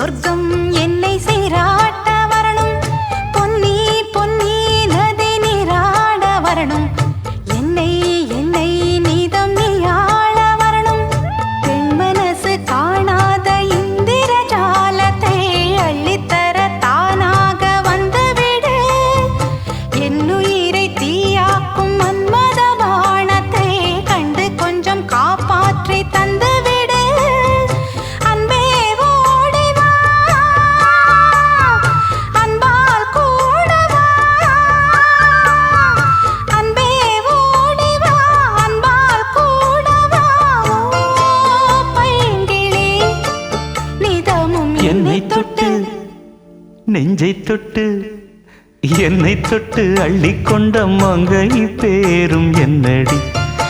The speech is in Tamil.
சொர்க்கம் என்னை சீராட்ட வரணும், பொன்னி பொன்னி நதி நீராட வரணும், என்னை என்னை நீதம் நீயாள வரணும். பெண் மனசு காணாத இந்திர ஜாலத்தை அள்ளித்தர தானாக வந்துவிடு. என்னுயிரை தீயாக்கும் மன்மத பாணத்தை கண்டு கொஞ்சம் காப்பாற்றி தந்துவிடு. அன்பே ஓடி வா, அன்பால் கூட வா. அன்பே ஓடி வா, அன்பால் கூட வா. ஓ பைங்கிளி, நிதமும் என்னை தொட்டு நெஞ்சை தொட்டு என்னை தொட்டு அள்ளிக்கொண்ட மங்கை பேரும் என்னடி.